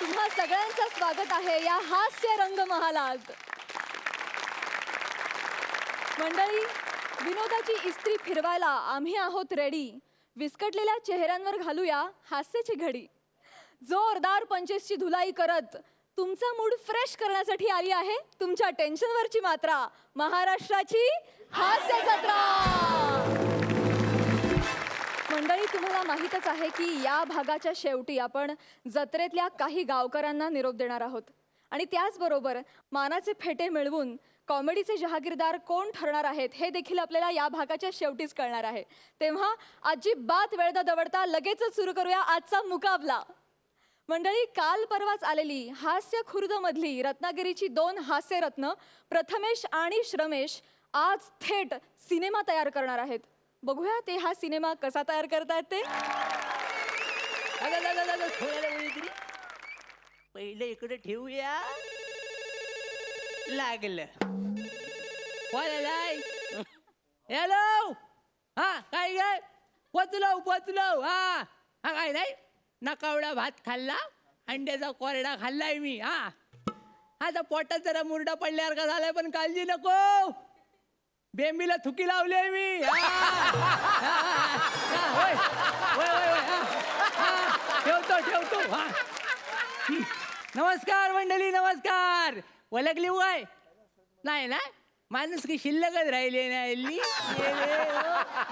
तुम्हा सगळ्यांचं स्वागत आहे या हास्य रंगमहालात. मंडळी, विनोदाची इस्त्री फिरवायला आम्ही आहोत रेडी. विस्कटलेल्या चेहऱ्यांवर घालूया हास्याची घडी. जोरदार पंचेसची धुलाई करत तुमचा मूड फ्रेश करण्यासाठी आली आहे तुमच्या टेन्शनवरची मात्रा, महाराष्ट्राची हास्य जत्रा. मंडळी, तुम्हाला माहीतच आहे की या भागाच्या शेवटी आपण जत्रेतल्या काही गावकऱ्यांना निरोप देणार आहोत आणि त्याचबरोबर मानाचे फेटे मिळवून कॉमेडीचे जहागीरदार कोण ठरणार आहेत हे देखील आपल्याला या भागाच्या शेवटीच कळणार आहे. तेव्हा अजिबात वेळ न दवडता लगेचच सुरू करूया आजचा मुकाबला. मंडळी, काल परवाच आलेली हास्य खुर्दमधली रत्नागिरीची 2 हास्यरत्न प्रथमेश आणि श्रमेश आज थेट सिनेमा तयार करणार आहेत. बघूया ते हा सिनेमा कसा तयार करतायत ते. पहिलं इकडे ठेवूया. लागलं. हॅलो. हा काय काय पोचलो. हा हा काय नाही, नकावडा भात खाल्ला, अंड्याचा कोरडा खाल्लाय मी. हा आता पोटात जरा मुरडा पडल्यावर का झालाय, पण काळजी नको, बेंबीला थुकी लावली मी. ठेवतो. नमस्कार मंडळी, नमस्कार. ओळखली काय? नाही ना, माणूस की शिल्लकच राहिले नाही.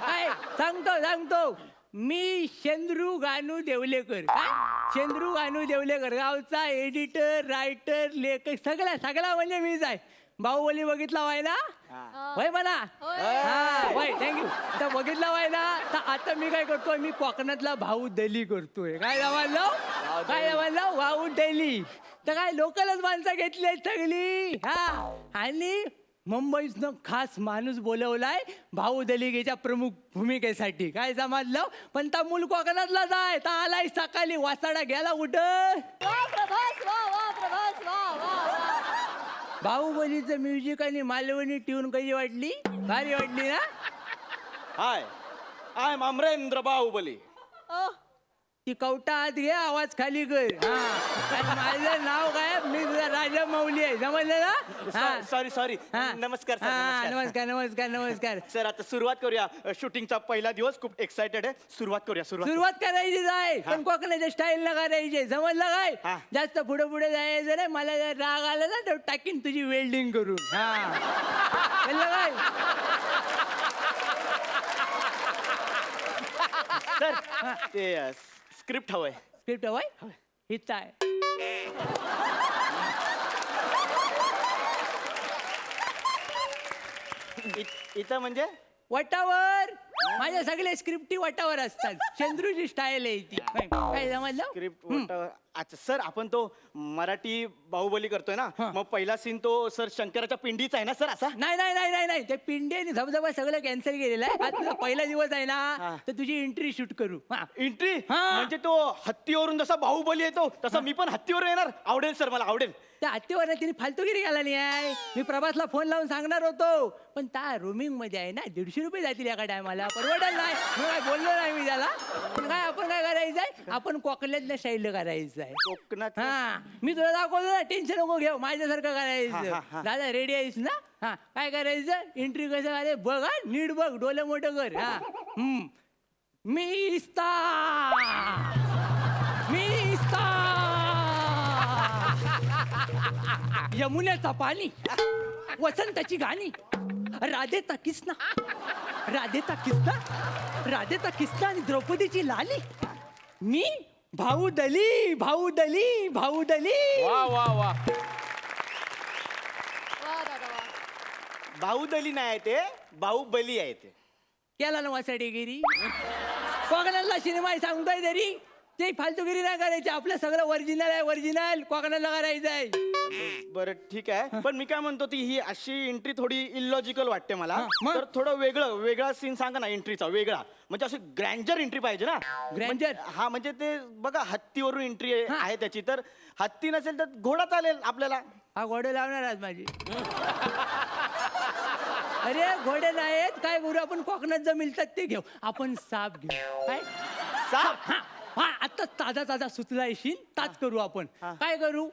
काय सांगतो, मी चंद्रू गानू देवलेकर. चंद्रू गानू देवलेकर, गावचा एडिटर, रायटर, लेखक, सगळा म्हणजे मीच आहे. बाहुबली बघितला व्हाय ना? होय म्हणा. हा होय, थँक्यू. तर बघितला व्हाय ना, तर आता मी काय करतोय, मी कोकणातला बाहुबली करतोय. काय म्हणलं बाहुबली. तर काय लोकलच माणसं घेतली आहेत सगळी. हा आणि मुंबईतनं खास माणूस बोलवलाय बाहुबलीच्या प्रमुख भूमिकेसाठी. काय समजलं, पण ता मूल कोकणातलाच आहे. ता आलाय सकाळी, वासाडा गेला कुठं. बाहुबलीचं म्युझिक आणि मालवणी ट्यून कशी वाटली? भारी वाटली ना? हाय, आय एम अमरेंद्र बाहुबली. ती कवटा आत घे, आवाज खाली कर. हा माझं नाव काय, मी तुझा राजा मौली आहे, समजलं ना? सॉरी. नमस्कार सर. नमस्कार. सर, आता सुरुवात करूया. शूटिंगचा पहिला दिवस, खूप एक्साइटेड आहे. सुरुवात करूया. सुरुवात करायचीच आहे, पण कोकणाच्या स्टाईल न करायची, समजलं काय? जास्त पुढे जायचं नाही. मला जर राग आला ना, तर टाकीन तुझी वेल्डिंग करून. समजलं काय? सर, ते स्क्रिप्ट हवंय. स्क्रिप्ट हवंय? हिच आहे. इथं म्हणजे वटावर. माझ्या सगळ्या स्क्रिप्टी वटावर असतात. चंद्रूची स्टाईल आहे ती. काय समजलं? स्क्रिप्ट. अच्छा सर, आपण तो मराठी बाहुबली करतोय ना, मग पहिला सीन तो सर शंकराच्या पिंडीचा आहे ना सर? असा नाही, ते पिंडी आणि धबधबा सगळं कॅन्सल केलेलं आहे. आज तुझा पहिला दिवस आहे ना, तर तुझी एंट्री शूट करू. एंट्री म्हणजे तो हत्तीवरून जसा बाहुबली येतो तसा मी पण हत्तीवर येणार. आवडेल सर, मला आवडेल. त्या हत्तीवर तिने फालतूगिरी घाला नाही आहे. मी प्रभासला फोन लावून सांगणार होतो, पण त्या रोमिंग मध्ये आहे ना, 150 रुपये जातील एका टायमाला. परवडेल नाही, मग काय बोललो नाही मी त्याला. पण काय आपण काय करायचंय, आपण कोकणातल्या स्टाईल करायचं आहे. कोकणात. हा मी तुला दाखवतो ना, टेन्शन नको घेऊ, माझ्यासारखं करायचं. दादा रेडी आहेस ना? हा काय करायचं, एंट्री कसं करायचं बघ. नीट बघ, डोलं मोठं कर. मी इस्ता यमुनेचा पाणी, वसंताची गाणी, राधेचा किस्ना आणि द्रौपदीची लाली. मी बाहुबली. वा. बाहुबली नाही ते, बाहुबली आहे ते. केला ना वासाडेगिरी. कोकणातला सिनेमा आहे सांगतोय तरी ते फालतूगिरी नाही करायची. आपलं सगळं ओरिजिनल कोकणाला करायचं आहे. बरं ठीक आहे, पण मी काय म्हणतो, ती ही अशी एंट्री थोडी इलॉजिकल वाटते मला. मग? तर थोडं वेगळा सीन सांगा ना एंट्रीचा, वेगळा. म्हणजे अशी ग्रँजर एंट्री पाहिजे ना. ग्रँजर? हा म्हणजे ते बघा, हत्तीवरून एंट्री आहे त्याची. तर हत्ती नसेल तर घोडा चालेल आपल्याला. हा घोडे लावणार आज माझी. अरे घोडे नाहीत काय गुरु, आपण कोकणात जर मिळतात ते घेऊ. आपण साप घेऊ. काय साप? हा आता ताजा ताजा सुचला येशील ताच करू आपण. काय करू?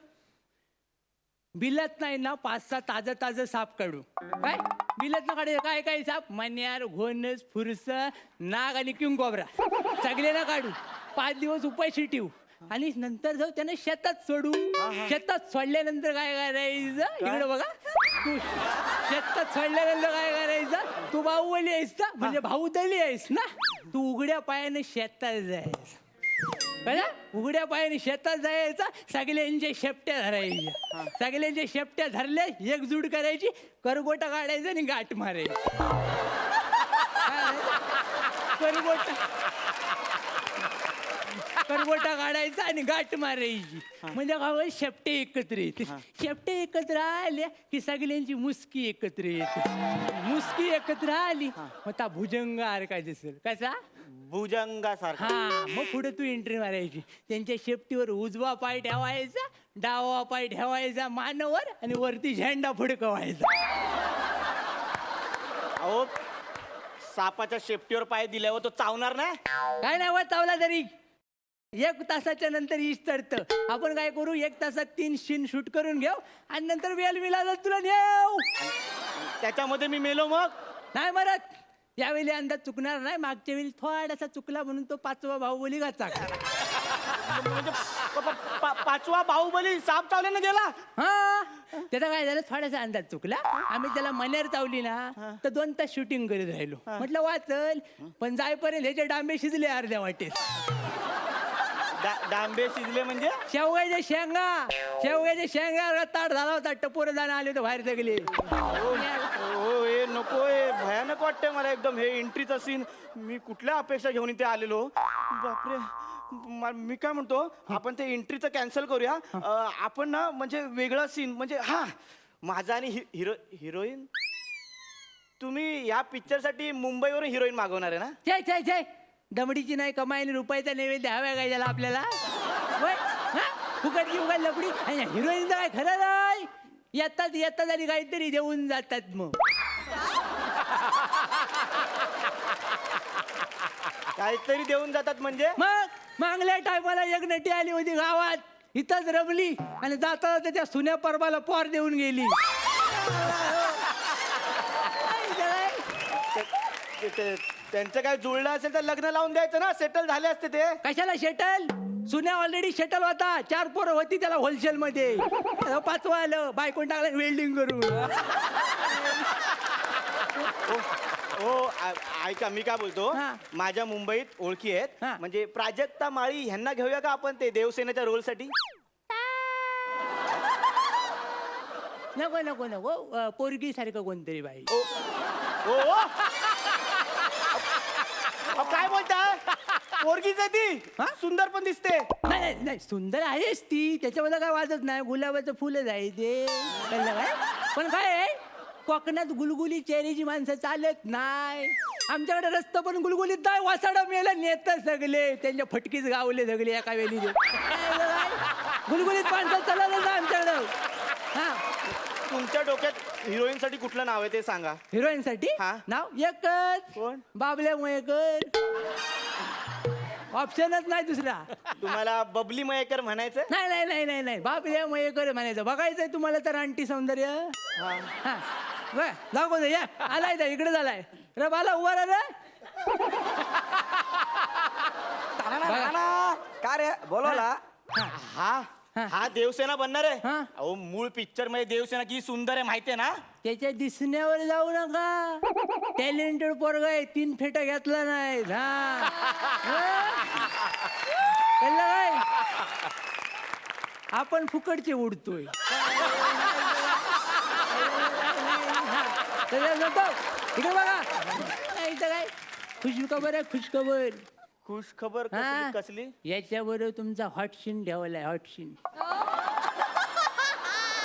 बिलात नाही ना 5-6 ताजं साप काढू. काय बिलात ना काढू? काय काय साप? मन्यार, घोणस, फुरस, नाग आणि किंग कोबरा सगळे ना काढू. 5 दिवस उपाशी ठेवू आणि नंतर जाऊ त्यांना शेतात सोडू. शेतात सोडल्यानंतर काय करायचं? इकडे बघा. तू शेतात सोडल्यानंतर काय करायचं? तू बाहुबली आहेस ना, म्हणजे भाऊदली आहेस ना. तू उघड्या पायाने शेतात जायचं. कळलं? उघड्या पायाने शेतात जायचं. सगळ्यांच्या शेपट्या धरायच्या. सगळ्यांच्या शेपट्या धरल्या, एकजूट करायची, करगोटा काढायचा आणि गाठ मारायची. करगोटा काढायचा आणि गाठ मारायची. म्हणजे काय? शेपटे एकत्र येते. शेपटे एकत्र आल्या की सगळ्यांची मुसकी एकत्र येते. मुसकी एकत्र आली मग त्या भुजंग आर काय दिसेल. कसा? भुजंगासारखा. हा. मग पुढे तू एंट्री मारायची. त्यांच्या शेपटीवर उजवा पाय ठेवायचा, डावा पाय ठेवायचा मानवर आणि वरती झेंडा फडकवायचा. अहो सापाच्या शेपटीवर पाय दिल्यावर तो चावणार नाही. काय नाही होत चावला तरी. 1 तासाच्या नंतर ईश चढतं. आपण काय करू? 1 तासात 3 सीन शूट करून घेऊ आणि नंतर वेल मिळाला तुला नेऊ. त्याच्यामध्ये मी मेलो मग. नाही मरत. यावेळी अंदाज चुकणार नाही. मागच्या वेळी थोडासा चुकला म्हणून तो 5वा बाहुबली गाचा. म्हणजे 5वा बाहुबली साप चावल्यानं गेला. हा. त्याचा काय झालं? थोडासा अंदाज चुकला. आम्ही त्याला मनेर चावली ना तर 2 तास शूटिंग करीत राहिलो. म्हटलं वाचल, पण जायपर्यंत ह्याचे डांबे शिजले अर्ध्या वाटेत. डांबे शिजले म्हणजे? शेवगाच्या शेंगा ताट झाला होता. टपोर जाणं आले होते बाहेर सगळे. हो हे नको. हे भयानक वाटतंय मला एकदम. हे एंट्रीचा सीन मी कुठल्या अपेक्षा घेऊन इथे आलेलो. बापरे. मी काय म्हणतो, आपण ते एंट्रीचं कॅन्सल करूया. आपण ना म्हणजे वेगळा सीन म्हणजे हा माझा आणि हिरोईन. तुम्ही या पिक्चरसाठी मुंबईवरून हिरोईन मागवणार आहे ना? जय दमडीची नाही कमाई आणि रुपयाचा नैवेद्य हव्या काय त्याला आपल्याला. फुकटची उगाच लपडी. हिरोईनचं काय खरं नाही. येतात आणि काहीतरी देऊन जातात. मग काहीतरी देऊन जातात म्हणजे? मग मागल्या टायमाला एक नटी आली होती गावात. इथंच रमली आणि जाता त्या सुन्या परबाला पोर देऊन गेली. त्यांचं काय जुळलं असेल तर लग्न लावून द्यायचं ना. सेटल झाले असते ते. कशाला शेटल? सुन्या ऑलरेडी शेटल होता. 4 पोरं होती त्याला होलसेल मध्ये. 5वं आलं. बायकोन टाकलं वेल्डिंग करून. हो ऐका मी काय बोलतो. हा. माझ्या मुंबईत ओळखी आहेत. हा. म्हणजे प्राजक्ता माळी ह्यांना घेऊया का आपण ते देवसेनेच्या रोलसाठी? नको पोरगी सारखं कोणतरी बाई. हो काय बोलताय? पोरगीच आहे ती. सुंदर पण दिसते. नाही सुंदर आहेस ती. त्याच्यामध्ये काय वाजत नाही. गुलाबाचं फुलच आहे ते. कळलं काय? पण काय आहे, कोकणात गुलगुली चेहऱ्याची माणसं चालत नाही. आमच्याकडे रस्ता पण गुलगुलीत नाही. वासाडा मेला नेत सगळे. त्यांच्या फटकीच गावले सगळे एका वेळी. गुलगुलीत माणसं चालतच नाही आमच्याकडं. हा. तुमच्या डोक्यात हिरोईन साठी कुठलं नाव आहे ते सांगा. हिरोईन साठी हा. नाव एकच. कोण? बाबल्या मयेकर. ऑप्शनच नाही दुसरा. तुम्हाला बबली मयेकर म्हणायचं? नाही बाबल्या मयेकर म्हणायचं. बघायचंय तुम्हाला तर आणटी सौंदर्य. हा दाखवतो या. आलाय तर इकडे झालाय. रे बाला उभा रे. का रे बोलवला? हा देवसेना बनणार आहे. हा. अहो मूळ पिक्चर मध्ये देवसेना किती सुंदर आहे माहितीये ना? त्याच्या दिसण्यावर जाऊ नका. टॅलेंटेड पोरग आहे. 3 फेटा घेतला नाही. काय आपण फुकटचे उडतोय. इकडे बघा. इथं काय खुशखबर आहे. खुशखबर. खुश खबर हा. कसली? याच्याबरोबर तुमचा हॉट सीन ठेवलाय. Hot scene.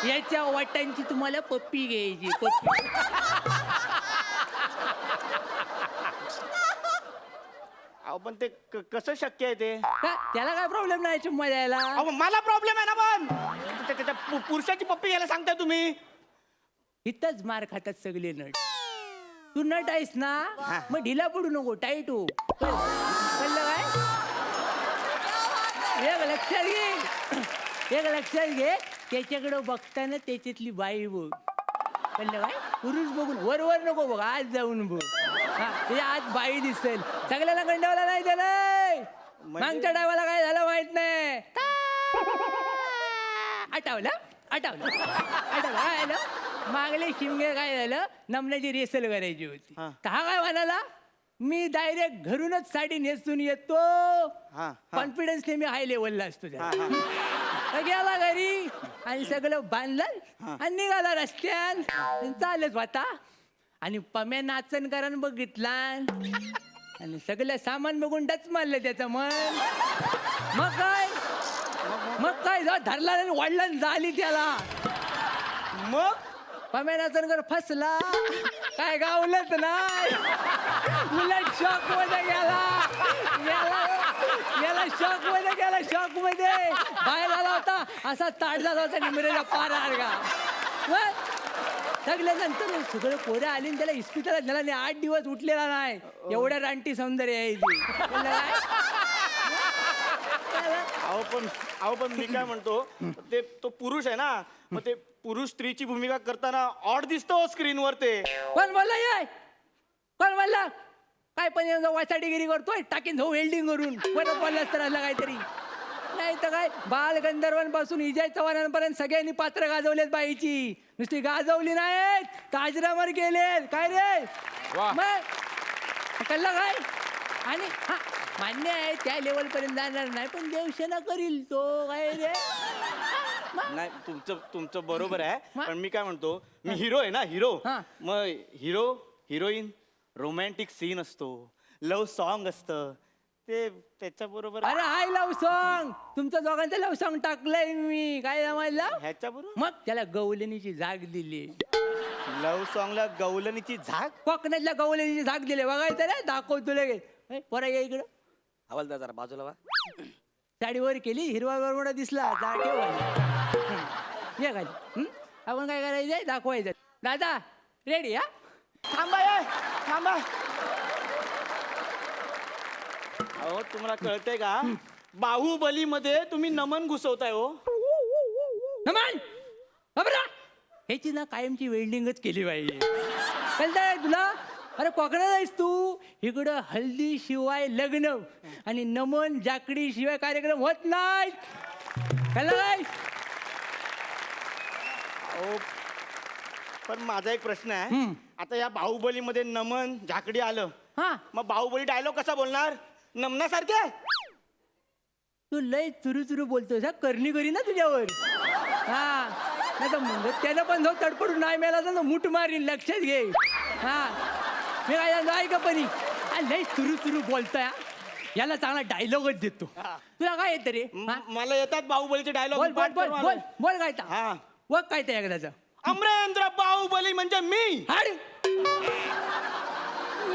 याच्या वाटांची तुम्हाला पप्पी घ्यायची. पप्पी. अहो पण ते कसं शक्य आहे ते? त्याला काय प्रॉब्लेम नाही चुम्मा द्यायला. अहो मला प्रॉब्लेम आहे ना. पण त्याच्या पुरुषाची पप्पी घ्यायला सांगताय तुम्ही? इथंच मार खातात सगळे नट. तू नट आहेस ना, मग ढिला पडू नको. टाईट हो. कळलं काय? एक लक्षात घे, एक लक्षात घे, त्याच्याकडे बघताना त्याच्यातली बाई बघ. कळलं काय? पुरुष बघून वर वर नको बघ, आज जाऊन बघ. हा, त्याच्या आज बाई दिसेल. सगळ्याला गंडावला नाही त्याला. मागच्या टायमाला काय झालं माहित नाही. आठवलं आठवलं आठवलं काय झालं? मागले शिमगे काय झालं, नमण्याची रेसल करायची होती. हा. तर हा काय म्हणाला, मी डायरेक्ट घरूनच साडी नेसून येतो. हा. कॉन्फिडन्सने मी हाय लेवलला असतो हा, त्याला. तर गेला घरी आणि सगळं बांधलं आणि निघाला रस्त्यात आणि चालत होता. आणि पम्या नाचन करण बघितला आणि सगळं सामान बघून डच मारलं त्याचं मन. मग काय जा धरला आणि वाढला आणि झाली त्याला. मग पम्या नाचनकर फसला, काय गावलंच नाही. उलट शॉक मध्ये गेला शॉक मध्ये गेला, शॉक मध्ये बाहेर आला होता, असा ताट झाला होता निमरेला पारा अर्गा. सगळ्यानंतर सगळं पोरं आली आणि त्याला इस्पितळात झाला नाही. 8 दिवस उठलेला नाही. एवढ्या रानटी सौंदर्य आहे ती. कळलं काय? अहो पण मी काय म्हणतो, ते तो पुरुष आहे ना, मग ते पुरुष स्त्रीची भूमिका करताना ऑड दिसतो स्क्रीनवर ते. कोण बोलला ये? कोण बोलला? काय पण वाचाडीगिरी करतोय, टाकीन जाऊ वेल्डिंग करून. परत बोललास तर असलं काहीतरी. नाही तर काय, बाल गंधर्वांपासून इजय चव्हाणांपर्यंत सगळ्यांनी पात्र गाजवलेत बाईची. नुसती गाजवली नाहीत, काजरामर गेलेत. काय रे मग कळलं काय? आणि हा मान्य आहे त्या लेवल पर्यंत जाणार नाही, पण देवसेना करील तो. काय रे? नाही, तुमचं बरोबर आहे. मग? पण मी काय म्हणतो, मी हिरो आहे ना, हिरो. हा. मग हिरो हिरोईन रोमॅन्टिक सीन असतो, लव्ह सॉन्ग असतं, ते त्याच्या बरोबर अरे हाय लव सॉन्ग, तुमचं दोघांचं लव सॉन्ग टाकलंय मी. काय जमायला? ह्याच्या बरोबर मग त्याला गवलनीची जाग दिली. लव्ह सॉंगला गवलनीची झाक. कोकणातल्या गवलनीची जाग दिली. बघायचं रे, दाखवतो लगेच. पोरा ये इकडं. हवालदार जरा बाजूला वा. साडीवर केली, हिरवा बरमुडा दिसला, जा ठेव. ये खाली. आपण काय करायचंय, दाखवायचं. दादा रेडी? हा थांबा ये, थांबा. अहो तुम्हाला कळतंय का, बाहुबली मध्ये तुम्ही नमन घुसवताय हो. नमन बाबरा, ह्याची ना कायमची वेल्डिंगच केली पाहिजे. कळतंय तुला? अरे कोकणात आहेस तू, इकडं हल्दी शिवाय लग्न आणि नमन जाकडी शिवाय कार्यक्रम होत नाही. कळलं काय? अहो पण माझा एक प्रश्न आहे. आता या बाहुबली मध्ये नमन झाकडी आलं, हा, मग बाहुबली डायलॉग कसा बोलणार? नमनासारखे? तू लय चुरू चुरू बोलतोस. हा करणी करी ना तुझ्यावर. हा नाही तर मग त्यानं पण जाऊ तडपडून नाही मिळाला तर मूठ मारीन. लक्षात घे. हा मी काय सांगतो, ऐका परी, लय चुरू चुरू बोलतोय. हा. याला चांगला डायलॉगच देतो. तुला काय येतं रे? हा? मला येतात बाहुबलीचे डायलॉग. बोल बोल बोल बोल बोल काय हा. बघ काय त्या एकदाचं. अमरेंद्र बाहुबली म्हणजे मी. हाड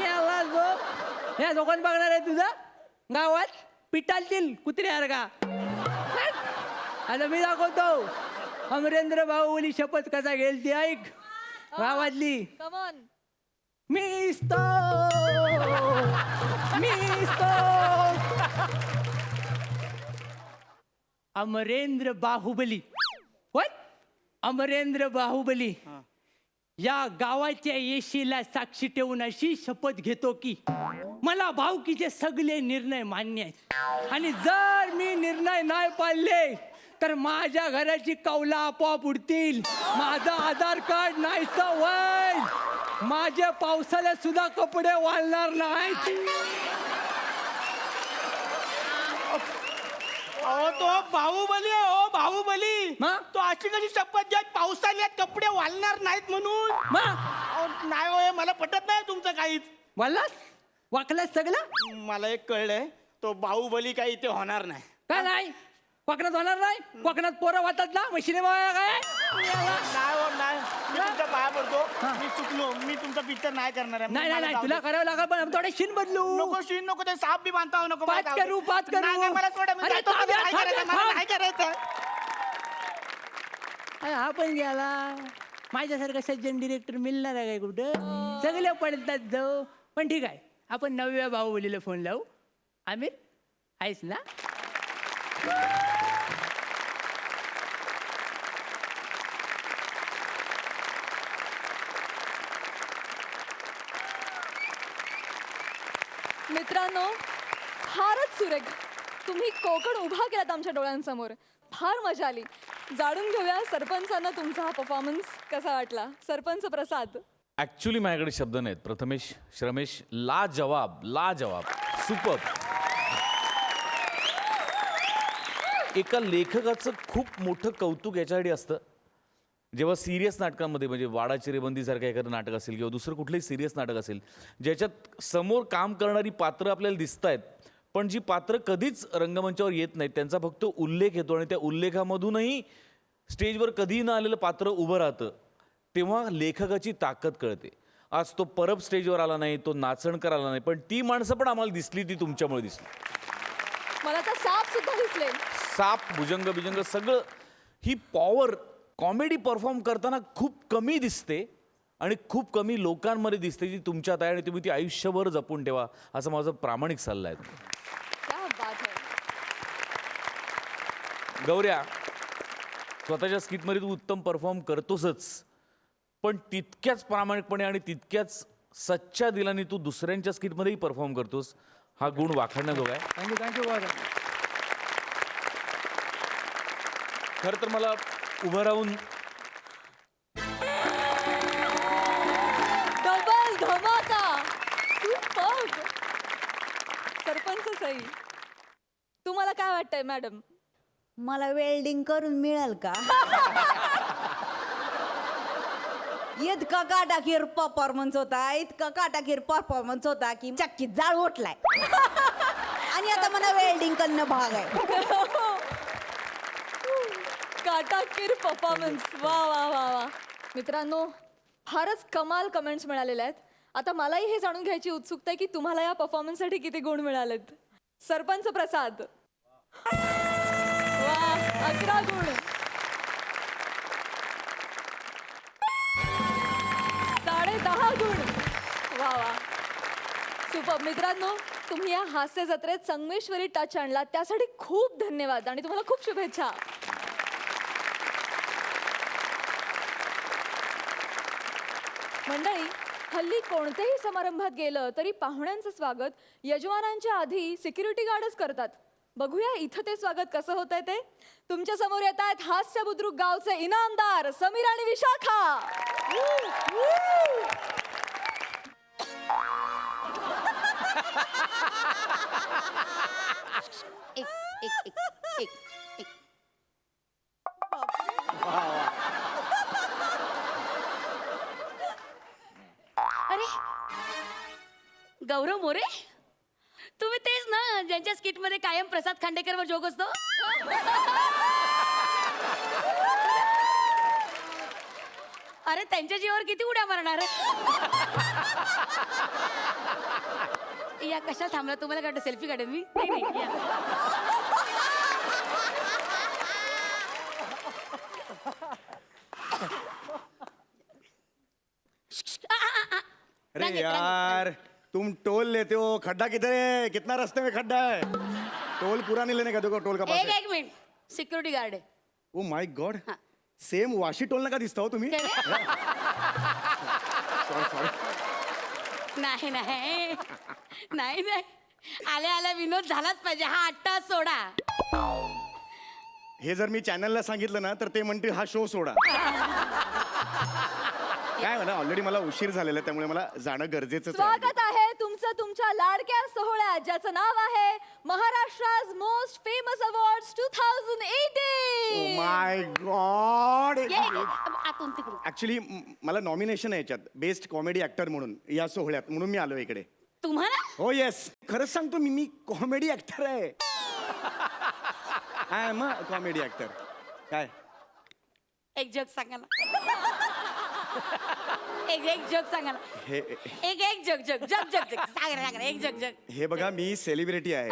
याला जो या दोघांना बघणार आहे तुझा गावात पिटालतील कुत्र्यासारखा. आता मी दाखवतो अमरेंद्र बाहुबली शपथ कसा घेईल ती ऐक. गावातली कमॉन. मिस्तो अमरेंद्र बाहुबली. होय अमरेंद्र बाहुबली या गावाच्या येशीला साक्षी ठेवून अशी शपथ घेतो की मला भावकीचे सगळे निर्णय मान्य आहेत आणि जर मी निर्णय नाही पाळले तर माझ्या घराची कौला आपोआप उडतील. माझं आधार कार्ड नाही होईल. माझ्या पावसाला सुद्धा कपडे वाळणार नाहीत. अहो तो बाहुबली आहे हो, बाहुबली. मग? तो अशी कशी शपथ घ्या पावसाळ्यात कपडे वाळणार नाहीत म्हणून? मग अहो, नाही हो, हे मला पटत नाही तुमचं काहीच. बोललास वाकलास सगळं. मला एक कळलंय, तो बाहुबली काही इथे होणार नाही. काय नाही कोकणात होणार नाही. कोकणात पोरं वाटत ना मशीने काय. नाही हो, नाही. मी तुमच्या पाया पडतो. मी चुकलो. मी तुमचा पिक्चर नाही करणार आहे. नाही नाही मला नाही जाऊ तुला दे. करावं लागेल पण थोडे शिन बदलू. नको शीन नको, ते साप बी बांधता हो, नको. मला पाच जाऊ दे. करू, पाच करू. नाही, नाही, मला सोडा. मी अरे जातो. थांब मला यार, नाही थांब करायचं, यार, मला थांब. नाही करायचं. अरे हा पण गेला. माझ्यासारखा सज्जन डिरेक्टर मिळणार आहे काय कुठं? सगळे पडतात जाऊ. पण ठीक आहे आपण 9व्या बाहुबलीला फोन लावू. आमिर आहेस ना? मित्रांनो, फारच सुरेख. तुम्ही कोकण उभा केलात आमच्या डोळ्यांसमोर. फार मजा आली. जाणून घेऊया सरपंचांना तुमचा हा परफॉर्मन्स कसा वाटला. सरपंच प्रसाद. ॲक्च्युली माझ्याकडे शब्द नाहीत. प्रथमेश, श्रमेश, लाजवाब, सुपर. एका लेखकाचं खूप मोठं कौतुक याच्यासाठी असतं, जेव्हा सिरियस नाटकांमध्ये म्हणजे वाडाची रेबंदीसारखं एखादं नाटक असेल किंवा दुसरं कुठलंही सिरियस नाटक असेल, ज्याच्यात समोर काम करणारी पात्रं आपल्याला दिसत आहेत, पण जी पात्रं कधीच रंगमंचावर येत नाहीत, त्यांचा फक्त उल्लेख येतो आणि त्या उल्लेखामधूनही स्टेजवर कधीही न आलेलं पात्र उभं राहतं, तेव्हा लेखकाची ताकद कळते. आज तो परब स्टेजवर आला नाही, तो नाचणकर आला नाही, पण ती माणसं पण आम्हाला दिसली, ती तुमच्यामुळे दिसली. मला तर साप सुद्धा दिसले. साप, भुजंग बिजंग सगळं. ही पॉवर कॉमेडी परफॉर्म करताना खूप कमी दिसते आणि खूप कमी लोकांमध्ये दिसते, जी तुमच्यात आहे आणि तुम्ही ती आयुष्यभर जपून ठेवा, असा माझा प्रामाणिक सल्ला आहे. क्या बात आहे. गौऱ्या, स्वतःच्या स्किटमध्ये तू उत्तम परफॉर्म करतोसच, पण तितक्याच प्रामाणिकपणे आणि तितक्याच सच्च्या दिलाने तू दुसऱ्यांच्या स्किटमध्येही परफॉर्म करतोस. हा गुण वाखाणण्याजोगा आहे. थँक्यू बाबा. खरं तर मला उभं राहून डबल धमाका. सुपर. सरपंच सई, तुम्हाला काय वाटतंय मॅडम? मला वेल्डिंग करून मिळेल का? इतका काटाकीर परफॉर्मन्स होता की चक्कीत जाळ उठलाय. आणि आता मला वेल्डिंग करणं भाग आहे. काटाकीर परफॉर्मन्स. वा वा वा वा. मित्रांनो, फारच कमाल कमेंट्स मिळालेल्या आहेत. आता मलाही हे जाणून घ्यायची उत्सुकता आहे की तुम्हाला या परफॉर्मन्ससाठी किती गुण मिळालेत. सरपंच प्रसाद. वा, 11 गुण. 10.5 गुण. वा वा, सुपर. मित्रांनो, तुम्ही या हास्य जत्रेत संगमेश्वरी टच आणला त्यासाठी खूप धन्यवाद आणि तुम्हाला खूप शुभेच्छा. मंडळी, हल्ली कोणत्याही समारंभात गेलं तरी पाहुण्यांचं स्वागत यजमानांच्या आधी सिक्युरिटी गार्डच करतात. बघूया इथं ते स्वागत कसं होतंय ते. तुमच्या समोर येत आहेत हास्य बुद्रुक गावचे इनामदार समीर आणि विशाखा. अरे गौरव मोरे, तुम्ही तेच ना ज्यांच्या स्किट मध्ये कायम प्रसाद खांडेकरवर जोक असतो? अरे त्यांच्या जीवावर किती उड्या मारणार? या कशा थांबला? तुम्हाला काय वाटतं सेल्फी काढेन मी? नाही नाही, या. अरे रंगीत, यार, तुम टोल लेते हो, खड्डा किधर है? कितना रास्ते में खड्डा है? टोल पूरा नहीं लेने का, देखो टोल का पास है. एक मिनिट, सिक्युरिटी गार्ड आहे. ओ माय गॉड, हा. सेम वाशी टोल नका दिसता हो तुम्ही. काय रे? Sorry sorry. नाही नाही नाही नाही, आल्या आल्या विनोद झालाच पाहिजे. हा 8 तास सोडा. हे जर मी चॅनलला सांगितलं ना तर ते म्हणतील हा शो सोडा. काय म्हणा, ऑलरेडी मला उशीर झालेला आहे, त्यामुळे मला जाणं गरजेचंच आहे. स्वागत आहे तुमचं तुमच्या लाडक्या सोहळ्यात, ज्याचं नाव आहे महाराष्ट्राज मोस्ट फेमस अवॉर्ड्स 2018. माय गॉड. आतून तिकडून. ऍक्च्युली मला नॉमिनेशन आहे याच्यात बेस्ट कॉमेडी ऍक्टर म्हणून या सोहळ्यात, म्हणून मी आलो इकडे. तुम्हाला हो येस, खरंच सांगतो मी कॉमेडी ऍक्टर आहे. I am a comedy actor. काय एक जोक सांगा ना. एक जोक सांगा ना. हे एक जोक सांगा ना, एक जोक. हे बघा, मी सेलिब्रिटी आहे.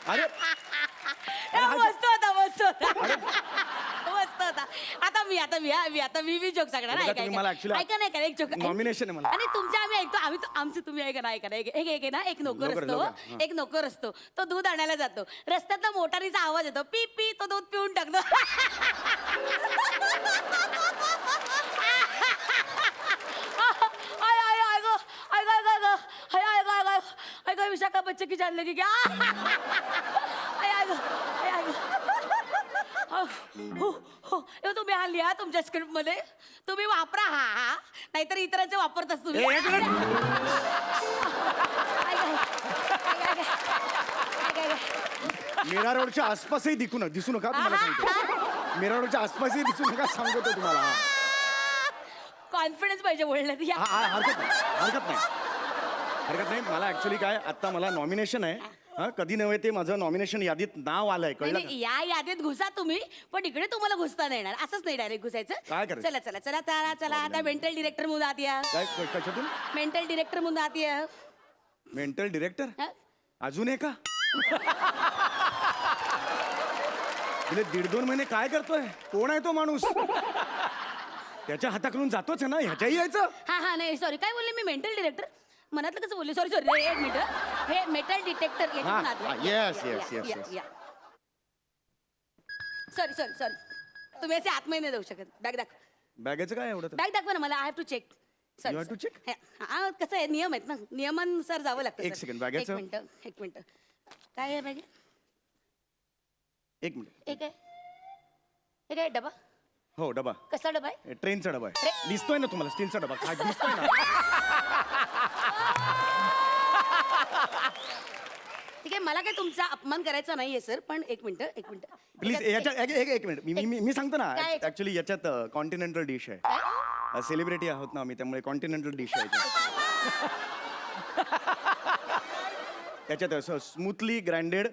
अरे मस्त होता. आता मी आता मी जोक सांगणार. बघा, ऐका, तुम्ही मला actually- ऐका नाही, एक जोक Nomination आहे मला. आणि तुमचं आम्ही ऐकतो, आमचं तुम्ही ऐका ना, ऐका ना. एक ना, एक नोकर लवकर, असतो, लवकर, हां. एक नोकर असतो. तो दूध आणायला जातो. रस्त्यात मोटारीचा आवाज येतो, पी पी, तो दूध पिऊन टाकतो. विशाखा बच्चे की जान लगी क्या? तुम्ही हा लिहा तुमच्या स्क्रिप्ट मध्ये, तुम्ही वापरा हा, नाहीतर इतरांचे वापरताच तुम्ही. एक मिनिट. मीरा रोडच्या आसपासही दिसू नका तुम्हाला सांगतो. मीरा रोडच्या आसपासही दिसू नका सांगतो तुम्हाला. कॉन्फिडन्स पाहिजे बोलण्यात. या. हरकत नाही. मला ऍक्च्युली काय आता मला नॉमिनेशन आहे. हा, कधी नव्हे ते माझं नॉमिनेशन यादीत नाव आलंय, कळलं नाही, का? नाही, या यादीत घुसा तुम्ही, पण इकडे तुम्हाला घुसता नाही येणार. असंच नाही डायरेक्ट घुसायचं. काय करायचं? चला चला चला चला चला आता मेंटल डिरेक्टर म्हणून आत या. काय कशातून? मेंटल डिरेक्टर म्हणून आत या. मेंटल डिरेक्टर हा? अजून आहे का? गेले 1.5-2 महिने काय करतोय? कोण आहे तो माणूस? त्याच्या हाताकडून जातोच आहे ना, ह्याच्याही यायचं. हा नाही सॉरी, काय बोलले मी? मेंटल डिरेक्टर मनातलं कसं बोलले? सॉरी एक मिनिट. हे मेटल डिटेक्टर हा, yes. सॉरी तुम्ही असे आतमध्ये नाही जाऊ शकत. बॅग दाखव. बॅगेचं काय एवढं? बॅग दाखवा ना मला. I have to check. You have to check? कसं आहे, नियम आहेत ना, नियमानुसार जावं लागतं. एक sir. second, बॅगेचं- एक मिनिट. काय आहे बॅग? एक मिनिट. एक आहे. एक आहे डबा. हो, डबा. कसला डबा आहे? ट्रेनचा डबा आहे. दिसतोय ना तुम्हाला स्टीलचा डबा? काय दिसतोय ना? ठीक आहे, मला काय तुमचा अपमान करायचा नाहीये सर, पण एक मिनिट. प्लीज एक मिनिट. मी सांगतो ना. काय? ऍक्च्युली याच्यात कॉन्टिनेंटल डिश आहे. सेलिब्रिटी आहोत ना आम्ही, त्यामुळे कॉन्टिनेंटल डिश आहे त्याच्यात स्मूथली ग्राइंडेड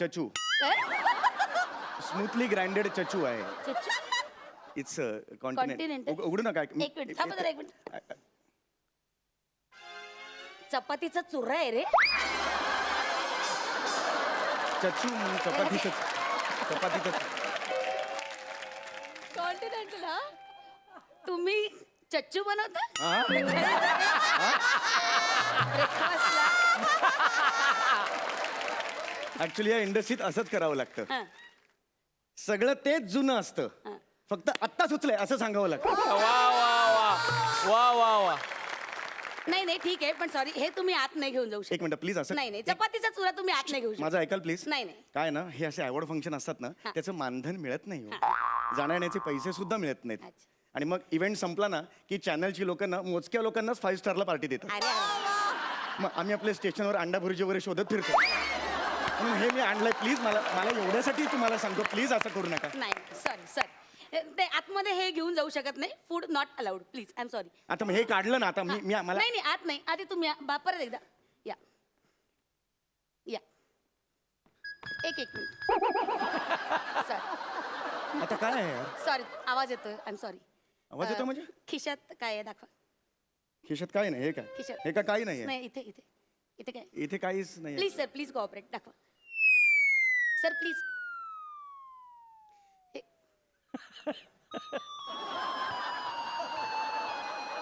चचू. स्मूथली ग्राइंडेड चचू आहे. It's continent. Continental? उघडू नका. एक मिनिट थांबा जरा, एक मिनिट. चपातीचा चुरा आहे रे. चचू चपातीचं. कॉन्टिनेंटल. हा तुम्ही चच्चू बनवता हा? ब्रेकफास्टला? ऍक्च्युली या इंडस्ट्रीत असंच करावं लागतं. हा. सगळं तेच जुनं असतं, फक्त आत्ता सुचलंय असं सांगावं लागतं. वा नाही ठीक आहे, पण सॉरी, हे तुम्ही आत नाही घेऊन जाऊ एक शकत. Minute please. असं नाही चपातीचा चुरा तुम्ही आत नाही घेऊ शकत. माझं ऐकाल प्लीज. नाही. काय ना, हे असे अवॉर्ड फंक्शन असतात ना, हा. त्याचं मानधन मिळत नाही हो. जाण्याचे पैसे सुद्धा मिळत नाहीत. अच्छा. आणि मग इव्हेंट संपला ना की चॅनलची लोकांना, मोजक्या लोकांनाच 5 स्टारला पार्टी देतात. अरे मग आम्ही आपल्या स्टेशनवर अंडा भुर्जी वगैरे शोधत फिरतो. म्हणून हे मी आणलंय. प्लीज मला एवढ्यासाठी तुम्हाला सांगतो, प्लीज असं करू नका. नाही सॉरी ते आतमध्ये हे घेऊन जाऊ शकत नाही. Food not allowed. Please I am sorry. आता मग हे काढलं ना, आता मी मला नाही आत नाही. आधी तुम्ही परत एकदा या. एक मिनिट. आता काय आहे यार? सॉरी आवाज येतोय. I am sorry. आवाज येतो म्हणजे? खिशात काय आहे दाखवा. खिशात काय नाही. हे काय? खिशात हे काही नाही. नाही. इथे काय? इथे काहीच नाही. Please sir, please cooperate. दाखवा सर, प्लीज.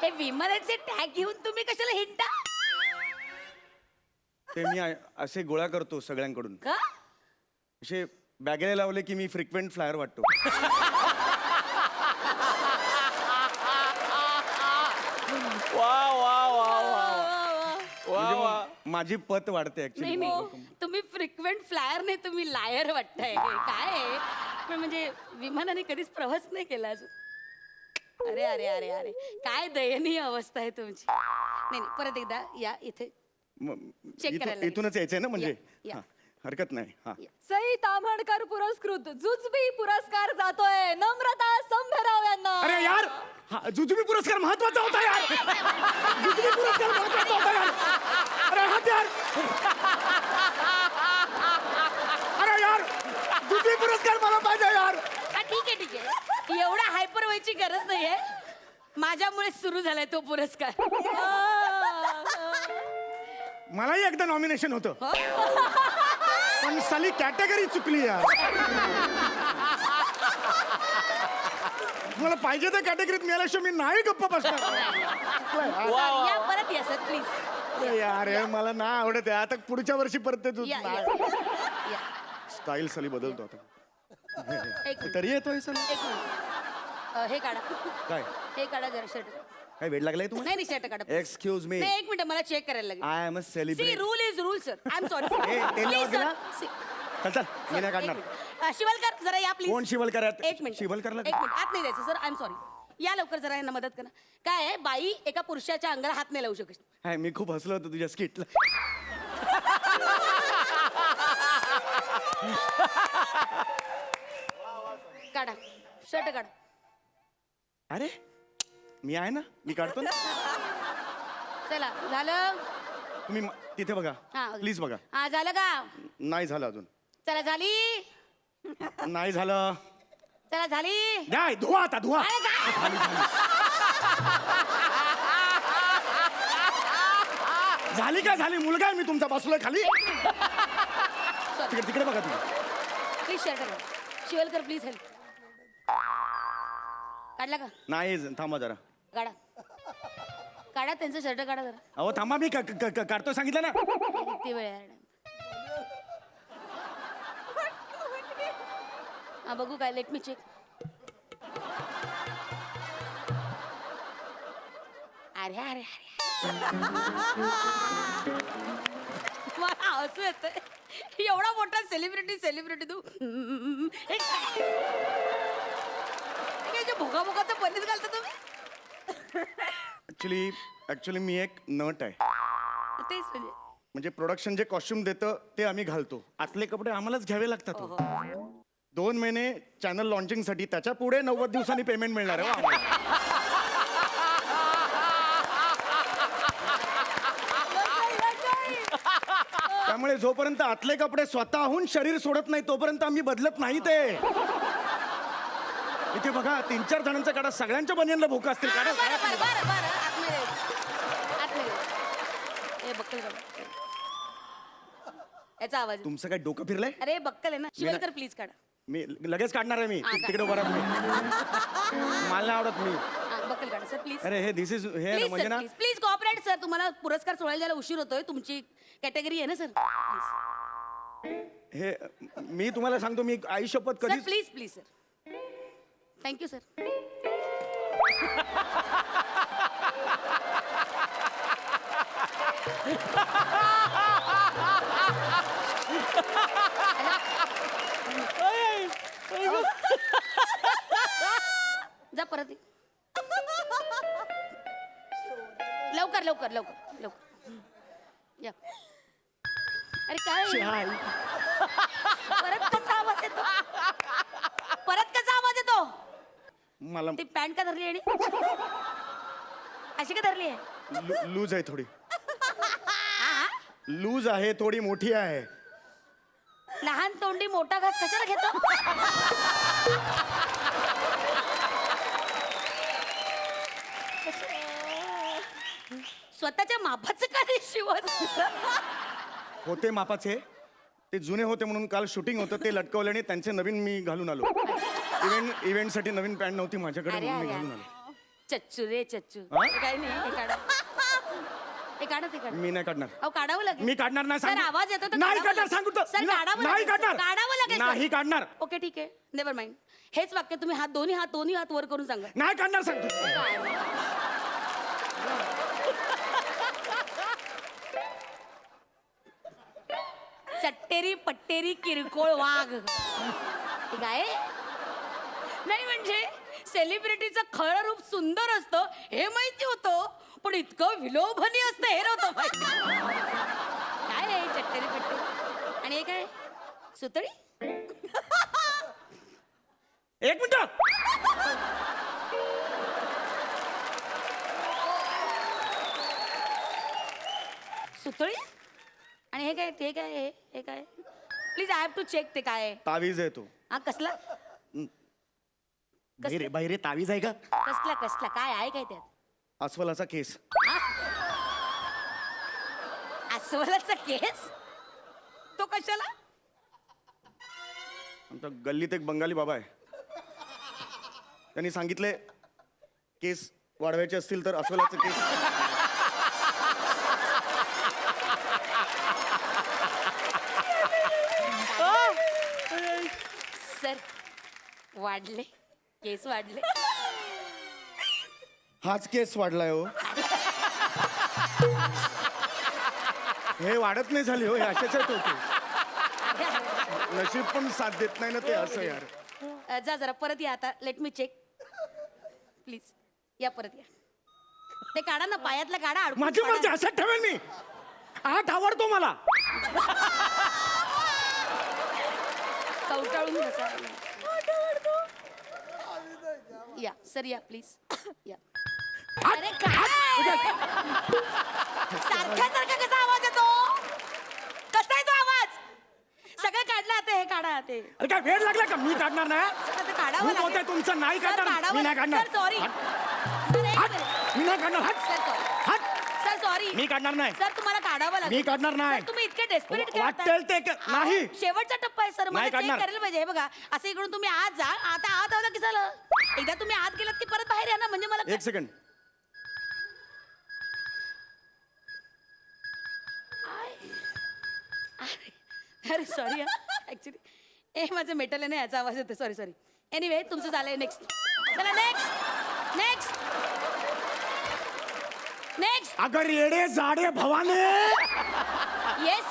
हे विमानाचे टॅग घेऊन तुम्ही कशाला हिंटा? ते मी असे गोळा करतो सगळ्यांकडून. का? असे बॅगेला लावले की मी फ्रिक्वेंट फ्लायर वाटतो. म्हणजे मग माझी पत वाढते नाही ऍक्च्युली. तुम्ही फ्रिक्वेंट फ्लायर नाही, तुम्ही लायर वाटताय. काय आहे? पण म्हणजे विमानाने कधीच प्रवास नाही केला अजून. अरे अरे अरे अरे काय दयनीय अवस्था आहे तुमची. नाही परत एकदा या इथे. Check करायला इथूनच यायचंय ना म्हणजे? या. हा, हरकत नाही. हा. सई ताम्हणकर पुरस्कृत जुजबी पुरस्कार जातोय नम्रता संभराव यांना. अरे यार, हा जुजुबी पुरस्कार महत्वाचा होता यार. जुजुबी पुरस्कार महत्वाचा होता यार. अरे हात यार. अरे यार, जुजुबी पुरस्कार मला पाहिजे यार. हा, ठीक आहे एवढा हायपर व्हायची गरज नाहीये. माझ्यामुळे सुरू झालाय तो पुरस्कार. मलाही एकदा नॉमिनेशन होतं, पण साली कॅटेगरी चुकली यार. मला पाहिजे त्या कॅटेगरीत मिळाल्याशिवाय मी नाही गप्प बसणार सर, या परत या सर प्लीज यार हे मला ना आवडत आहे आता पुढच्या वर्षी परत ते तू या या. स्टाईल साली बदलतो आता एक मिनिट तरी येतोय सर एक मिनिट हे काढा काय हे काढा जरा शर्ट काय वेळ लागलाय तुम्हाला नाही शर्ट काढा एक्सक्यूज मी नाही एक मिनिट मला चेक करायला लागेल I am a C celebrity rule is rule sir I am sorry ए, तेल लावा तिला. चल चल मी नाही काढणार शिवलकर जरा या प्लीज कोण शिवलकर आहेत? एक मिनिट शिवलकरला एक मिनिट आत नाही द्यायचं सर आय एम सॉरी या लवकर जरा यांना मदत करा काय आहे बाई एका पुरुषाच्या अंगाला हात नाही लावू शकत हाय मी खूप हसलो होतो तुझ्या स्किटला काढा शर्ट काढा अरे मी आहे ना मी काढतो ना चला झालं तुम्ही तिथे बघा हा प्लीज बघा हा झालं का नाही झालं अजून चला झाली नाही झालं चला झाली नाही धुवा आता धुवा अरे काय? झाली काय झाली मुलगा आहे मी तुमचा बसलोय खाली तिकडे तिकडे बघा तुम्ही प्लीज शर्ट काढा शिवलकर प्लीज हेल्प काढला का नाही थांबा जरा काढा काढा त्यांचं शर्ट काढा जरा अहो थांबा मी काढतो सांगितलं ना किती वेळ आहे हा बघू काय लेट मी चेक अरे अरे अरे मला हसू येतंय एवढा मोठा सेलिब्रिटी तू हे काय जे भोगाभोगाचं पनीर घालता तुम्ही ऍक्च्युली मी एक नट आहे तेच म्हणजे म्हणजे प्रोडक्शन जे कॉस्ट्युम देतं ते आम्ही घालतो आतले कपडे आम्हालाच घ्यावे लागतात हो. 2 महिने चॅनल लॉन्चिंग साठी त्याच्या पुढे 90 दिवसांनी पेमेंट मिळणार आहे हो आम्हाला. त्यामुळे जोपर्यंत आतले कपडे स्वतःहून शरीर सोडत नाही तोपर्यंत आम्ही बदलत नाही ते इथे बघा 3-4 जणांचा काढा सगळ्यांच्या बनियनला भोका असतील काढा बरं बरं बरं बरं आतमध्ये हे बक्कल काढा याचा आवाज आहे. तुमचं काय डोकं फिरलंय अरे बक्कल आहे ना शिवलकर प्लीज काढा मी लगेच काढणार आहे मी हा, काढ. तिकडे बरा तुम्ही मला नाही आवडत मी हा बक्कल काढा सर प्लीज अरे हे दिस इज हे प्लीज म्हणजे सर ना प्लीज प्लीज कॉपरेट सर तुम्हाला पुरस्कार सोडायला जायला उशीर होतोय तुमची कॅटेगरी आहे ना सर प्लीज हे मी तुम्हाला सांगतो मी आई शपथ सर कधीच please please sir thank you sir जा परत ये. लवकर लवकर लवकर लवकर या अरे काय परत कसा आवाज येतो परत कसा आवाज येतो मला ती पॅन्ट का धरली आणि अशी का धरली आहे लूज आहे थोडी हा? लूज आहे थोडी मोठी आहे लहान तोंडी मोठा घास कशाला घेतो स्वतःच्या मापाचं का नाही शिवत होते मापाचे ते जुने होते म्हणून काल शूटिंग होतं ते लटकवले आणि त्यांचे नवीन मी घालून आलो इव्हेंटसाठी नवीन पॅन्ट नव्हती माझ्याकडे अरे म्हणून मी अरे घालून अरे. आलो चच्चू रे चच्चू हा? हे काही नाही हे काढा ते काढा ते काढा मी नाही काढणार अहो काढावं लागेल मी काढणार नाही सर सांगू. आवाज येतो तर नाही काढावं काढणार लागेल. सांगू तर. सर काढावं नाही लागेल, सर. काढणार. काढावं लागेल सर. नाही काढणार ओके ठीक आहे नेवर माइंड हेच वाक्य तुम्ही दोन्ही हात वर करून सांगा नाही काढणार सांगतो चट्टेरी पट्टेरी किरकोळ वाघ हे काय नाही म्हणजे सेलिब्रिटीचं खरं रूप सुंदर असतं हे माहिती होतं पण इतकं विलोभनीय असतं हे नव्हतं माहिती काय आहे चट्टेरी पट्टेरी आणि हे काय सुतळी एक मिनिट सुतळी आणि हे काय ते काय हे काय please I have to check ते काय आहे तावीज आहे तो हा कसला बाहेर तावीज आहे का कसला कसला काय आहे काय त्यात अस्वलाचा केस अस्वलाचा केस तो कशाला आमच्या गल्लीत एक बंगाली बाबा आहे त्यांनी सांगितले केस वाढवायचे असतील तर अस्वलाचं केस. सर वाढले केस वाढले. हाच केस वाढलाय हो. हे वाढत नाही झाले हो, हे अशाच आहेत होते. नशीब पण साथ देत नाही ना ते असं यार. जा जरा परत या आता. Let me check please. या परत या. ते काढा ना पायातलं काढा अडकून माझी काढा. मर्जी असं ठेवेल मी. आठ आवडतो मला. कवटाळून बसा. या सर या प्लीज या. अरे काय सारखा सारखा कसा आवाज येतो. कसा आहे तो आवाज. सगळं काढलं आता हे काढा ते. अरे काय वेळ लागला का. मी काढणार नाही. आता काढावं मी लागेल. बोलतोय तुमचं नाही सर, काढणार. काढावं मी नाही लागेल. काढणार. Sir sorry. सर एक हट. मिनिट. मी नाही काढणार. हट. Sir sorry. हट. Sir sorry. मी काढणार नाही. सर तुम्हाला काढावं लागेल. मी काढणार नाही. सर, तुम्ही इतके डेस्परेट वाटेल ते नाही. शेवटचा टप्पा आहे सर. मला नाही चेक काढणार. करायला पाहिजे. हे बघा असं इकडून तुम्ही आत जा. आता आत आला की झालं. एकदा तुम्ही आत गेलात की परत बाहेर या ना. म्हणजे मला एक सेकंड. अरे सॉरी ऍक्च्युली माझं मेटल आहे ना याचा आवाज येतो. Sorry sorry. एनिवे तुमचं झालंय. नेक्स्ट चला. Next next next. अगं रेडे जाडे भवाने. येस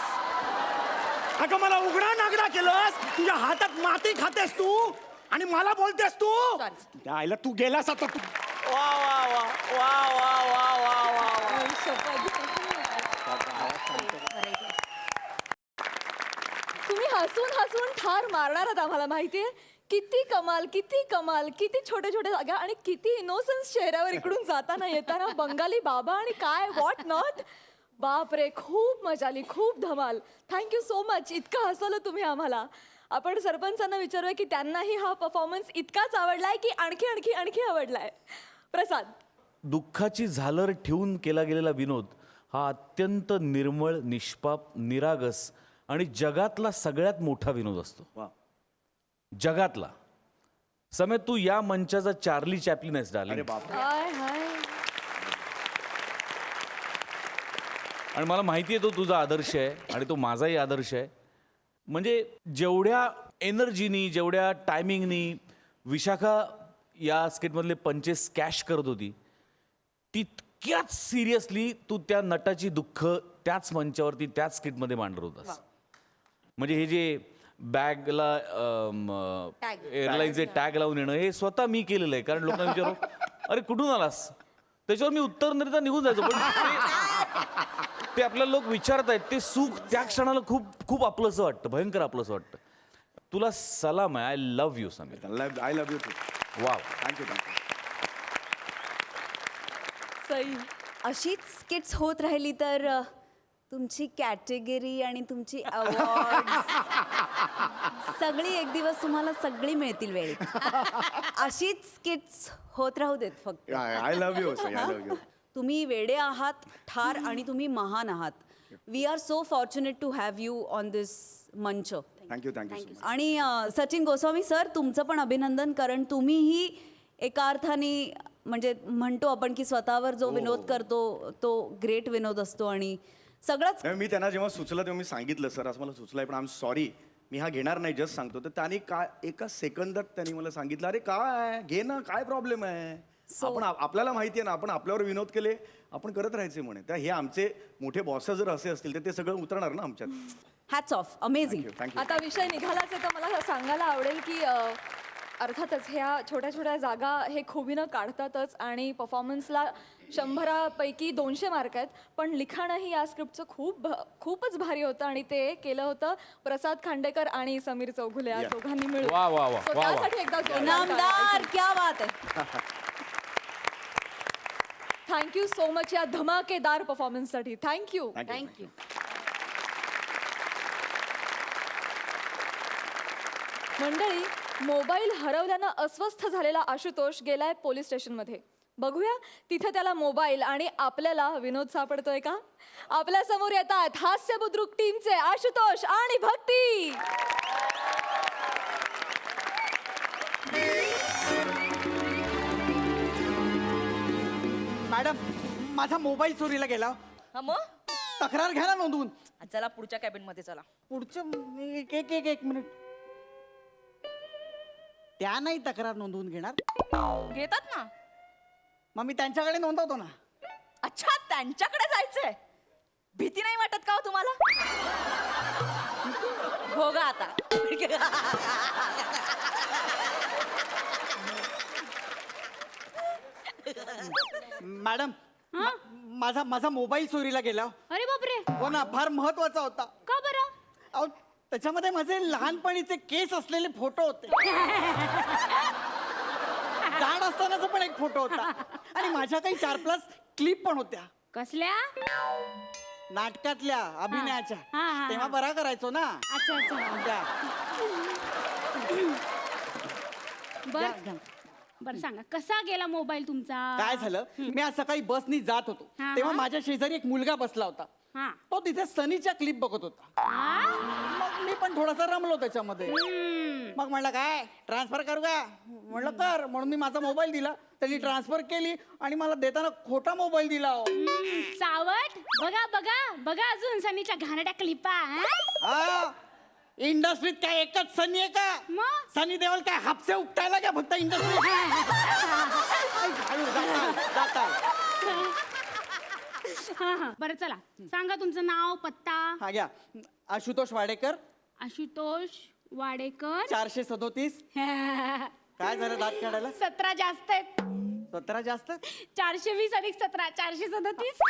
अगं मला उघडा नागडा केलंस. तुझ्या हातात माती खातेस तू आणि मला बोलतेस तू. सॉरी. त्या आईला तू गेलास आता. तू वा वा वा वा वा वा वा वा वा. तुम्ही हसून हसून ठार मारणार आहात आम्हाला माहितीये. किती कमाल, किती कमाल, किती छोट्या छोट्या जागा आणि किती इनोसन्स चेहऱ्यावर इकडून जाताना येताना बंगाली बाबा आणि काय व्हॉट नॉट. बाप रे, खूप मजा आली, खूप धमाल. Thank you so much. इतकं हसवलं तुम्ही आम्हाला. आपण सरपंचांना विचारूया की त्यांनाही हा परफॉर्मन्स इतकाच आवडलाय की आणखी आणखी आणखी आवडलाय. प्रसाद. दुःखाची झालर ठेवून केला गेलेला विनोद हा अत्यंत निर्मळ, निष्पाप, निरागस आणि जगातला सगळ्यात मोठा विनोद असतो. जगातला. समेत तू या मंचाचा चार्ली चॅपलिन आहेस डार्लिंग. हाय हाय. आणि मला माहिती आहे तो तुझा आदर्श आहे आणि तो माझाही आदर्श आहे. म्हणजे जेवढ्या एनर्जीनी, जेवढ्या टायमिंगनी विशाखा या स्किटमधले पंचेस कॅश करत होती, तितक्याच सिरियसली तू त्या नटाची दुःख त्याच मंचावरती त्याच स्किटमध्ये मांडत होतास. म्हणजे हे जे बॅगला Tag. एअरलाईनचे टॅग लावून येणं हे स्वतः मी केलेलं आहे. कारण लोकांना विचारू अरे कुठून आलास, त्याच्यावर मी उत्तर न देता निघून जायचो. पण ते आपल्याला लोक विचारतायत ते सुख त्या क्षणाला खूप खूप आपलंसं वाटतं, भयंकर आपलंसं वाटतं. तुला सलाम आहे. I love you Sameer. I love you too. Wow. Thank you thank you. Sai. अशीच स्किट्स होत राहिली तर तुमची कॅटेगरी आणि तुमची अवॉर्ड सगळी एक दिवस तुम्हाला सगळी मिळतील वेळेत. अशीच स्किट्स होत राहू देत फक्त. I love you. I love you. तुम्ही वेडे आहात ठार आणि तुम्ही महान आहात. We are so fortunate to have you on this मंच. Thank you thank you. आणि सचिन गोस्वामी सर तुमचं पण अभिनंदन. कारण तुम्हीही एका अर्थाने म्हणजे म्हणतो आपण की स्वतःवर जो विनोद करतो तो ग्रेट विनोद असतो. आणि सगळंच मी त्यांना जेव्हा सुचलं तेव्हा मी सांगितलं सर असं मला सुचलंय पण आय एम सॉरी मी हा घेणार नाही जस्ट सांगतो. तर त्यांनी काय एका सेकंदात त्यांनी मला सांगितलं अरे काय घे ना काय प्रॉब्लेम आहे. आपण आपल्याला माहिती आहे ना आपण आपल्यावर विनोद केले आपण करत राहायचे म्हणे. तर हे आमचे मोठे बॉस जर असे असतील तर ते सगळं उतरणार ना आमच्यात. Hats off. अमेझिंग. थँक्यू. आता विषय निघालाच आहे तर मला सांगायला आवडेल की अर्थातच ह्या छोट्या छोट्या जागा हे खोबीनं काढतातच आणि परफॉर्मन्सला 100पैकी 200 मार्क आहेत. पण लिखाणही या स्क्रिप्टचं खूपच भारी होतं आणि ते केलं होतं प्रसाद खांडेकर आणि समीर चौघुले या दोघांनी मिळून. वा वा वा So वा वा. त्यासाठी एकदा इनामदार. क्या बात आहे. थँक्यू सो मच या धमाकेदार परफॉर्मन्ससाठी. थँक्यू. थँक्यू. मंडळी, मोबाईल हरवल्यानं अस्वस्थ झालेला आशुतोष गेलाय पोलीस स्टेशनमध्ये. बघूया तिथे त्याला मोबाईल आणि आपल्याला विनोद सापडतोय का. आपल्या समोर येतात हास्य बुद्रुक टीमचे आशुतोष आणि भक्ती. मॅडम माझा मोबाईल चोरीला गेला. हा मग तक्रार घ्या ना नोंदवून. चला पुढच्या कॅबिन मध्ये चला. पुढचं एक मिनिट. त्या नाही तक्रार नोंदवून घेणार. घेतात ना. मग मी त्यांच्याकडे नोंदवतो ना. अच्छा त्यांच्याकडे जायचंय. भीती नाही वाटत का हो तुम्हाला? भोगा आता. मॅडम माझा माझा मोबाईल चोरीला गेला. अरे बापरे, हो ना, फार महत्वाचा होता. का बरं? अहो त्याच्यामध्ये माझे लहानपणीचे केस असलेले फोटो होते. जाड असतानाचा पण एक फोटो होता आणि माझ्या काही 4+ क्लिप पण होत्या. कसल्या? नाटकातल्या अभिनयाच्या. हा, हा. तेव्हा बरा करायचो ना. अच्छा अच्छा. त्या. बर घ्या. बर सांगा कसा गेला मोबाईल तुमचा? काय झालं, मी आज सकाळी बसनी जात होतो हा, तेव्हा हा. माझ्या शेजारी एक मुलगा बसला होता. हा. तो तिथे सनीच्या क्लिप बघत होता. मग मी पण थोडासा रमलो त्याच्यामध्ये. मग म्हणलं काय ट्रान्सफर करू का, म्हणलं कर. म्हणून मी माझा मोबाईल दिला, त्यांनी ट्रान्सफर केली आणि मला देताना खोटा मोबाईल दिला. सावट बघा बघा बघा अजून सनीच्या घाणेरड्या क्लिपा. हा इंडस्ट्रीत काय एकच सनी आहे का? मग? सनी देवल काय हापसे उपटायला का फक्त इंडस्ट्रीत? हा हा बरं चला सांगा तुमचं नाव पत्ता. हा घ्या. आशुतोष वाडेकर, आशुतोष वाडेकर. 437. काय झालं दात काढायला? 17 जास्त आहेत. 17 जास्त? 420 अधिक 17 437.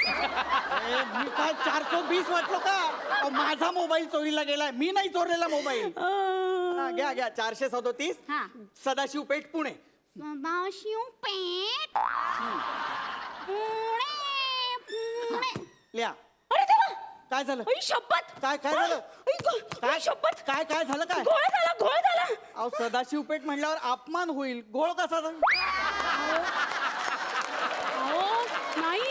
मी काय 420 वाटलो का? अहो, माझा मोबाईल चोरीला गेलाय, मी नाही चोरलेला मोबाईल. हा, घ्या घ्या. 437 हा. सदाशिव पेठ पुणे. सदाशिव पेठ पुणे पुणे. लिहा. अरे देवा, काय झालं? आई शपथ. काय काय झालं? काय शपथ. काय काय झालं काय? घोळ झाला. अहो सदाशिव पेठ म्हणल्यावर अपमान होईल, गोळ कसा झाला? अहो नाही,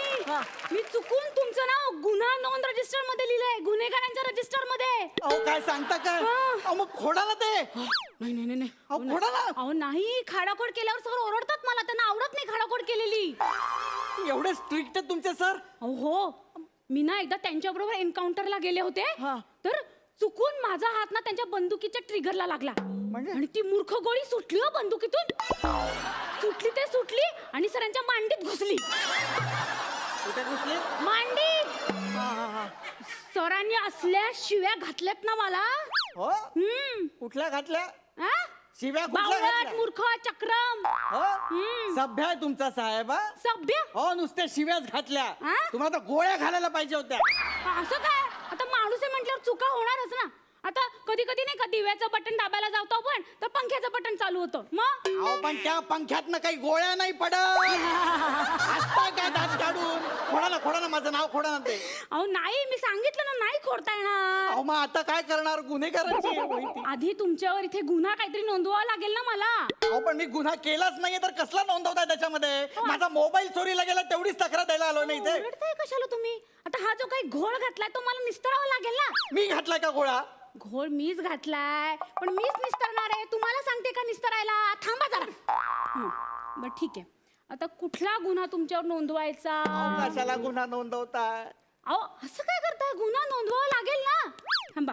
मी चुकून तुमचं नाव गुन्हा नोंद रजिस्टर मध्ये लिहिलंय, गुन्हेगारांच्या रजिस्टर मध्ये. अहो काय सांगता काय? अहो मग खोडा ना ते. नाही नाही नाही अहो खोडा ना. अहो नाही, खाडाखोड केल्यावर सर ओरडतात मला, त्यांना आवडत नाही खाडाखोड केलेली. एवढे स्ट्रिक्ट आहेत तुमचे सर? अहो हो, मी ना एकदा त्यांच्याबरोबर एन्काउंटरला गेले होते. हा. तर चुकून माझा हात ना त्यांच्या बंदुकीच्या ट्रिगरला लागला आणि ती मूर्ख गोळी सुटली हो बंदुकीतून. सुटली ते सुटली आणि सरांच्या मांडीत घुसली. कुठे घुसले? मांडीत. सरांनी असल्या शिव्या घातल्यात ना मला. हो कुठल्या घातल्या? हा? शिव्या कुठल्या बावळट, घातल्या? मूर्ख, चक्रम. हो सभ्य आहे तुमचा साहेब. हा? सभ्य. हो नुसत्या शिव्याच घातल्या. हा? तुम्हाला तर गोळ्या घालायला पाहिजे होत्या. असं काय? आता माणूस आहे म्हटल्यावर चुका होणारच ना. आता कधी कधी नाही का दिव्याचं बटन दाबायला जातो आपण तर पंख्याचं बटन चालू होतं. मग अहो पण त्या पंख्यातनं काही गोळ्या नाही पडत. असता काय दात काढून? खोडा ना माझं नाव खोडा ना ते. अहो नाही, मी सांगितलं ना नाही खोडता येणार. अहो मग आता काय करणार? गुन्हेगारांची माहिती. आधी तुमच्यावर इथे गुन्हा काहीतरी नोंदवावा लागेल ना मला. अहो पण मी गुन्हा केलाच नाहीये तर कसला नोंदवताय त्याच्यामध्ये? माझा मोबाईल चोरीला गेला तेवढीच तक्रार द्यायला आलो नाही ते. ओरडताय कशाला तुम्ही? आता हा जो काही घोळ घातलाय तो मला निस्तरावा लागेल ना. मी घातलाय का गोळा? घोळ मीच घातलाय पण मीच निस्तरणार आहे. तुम्हाला सांगते का निस्तरायला? थांबा जरा. बर ठीक आहे, आता कुठला गुन्हा तुमच्यावर नोंदवायचा? कशाला गुन्हा नोंदवताय? अहो असं काय करताय? गुन्हा नोंदवावा लागेल ना. थांबा,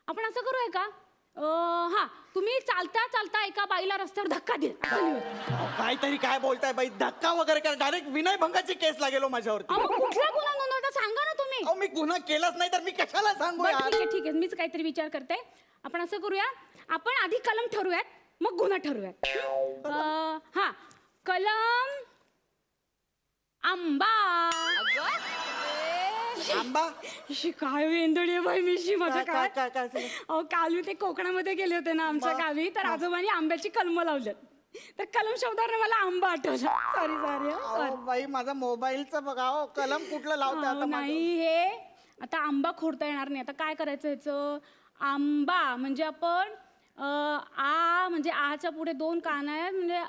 आपण असं करूया का? हा, तुम्ही चालता चालता एका बाईला रस्त्यावर धक्का दिला असं लिहूया. काहीतरी काय बोलताय बाई? धक्का वगैरे काय? डायरेक्ट विनयभंगाची केस लागेल हो माझ्यावरती. अहो, मग कुठला गुन्हा नोंदवायचा सांगा ना तुम्ही. अहो मी गुन्हा केलाच नाही तर मी कशाला सांगू बरं, यार? ठीक आहे ठीक आहे, मीच काहीतरी विचार करते. आपण असं करूया, आपण आधी कलम ठरवूयात मग गुन्हा ठरवूयात. हा, कलम आंबा. आंबा? शी, काय वेंदडी आहे बाई मिशी माझ्या काय काय. काय काय झालं? अहो काल मी ते कोकणामध्ये गेले होते ना आमच्या गावी, तर आजोबांनी आंब्याची कलम लावली. तर कलम शब्दावर मला आंबा आठवला. सॉरी सॉरी अहो, बाई माझा मोबाईलचं बघा. हो कलम कुठलं लावते आता माझं? नाही, हे आता आंबा खोडता येणार नाही. आता काय करायचं ह्याचं? आंबा म्हणजे आपण आ म्हणजे आच्या पुढे 2 कान आहेत म्हणजे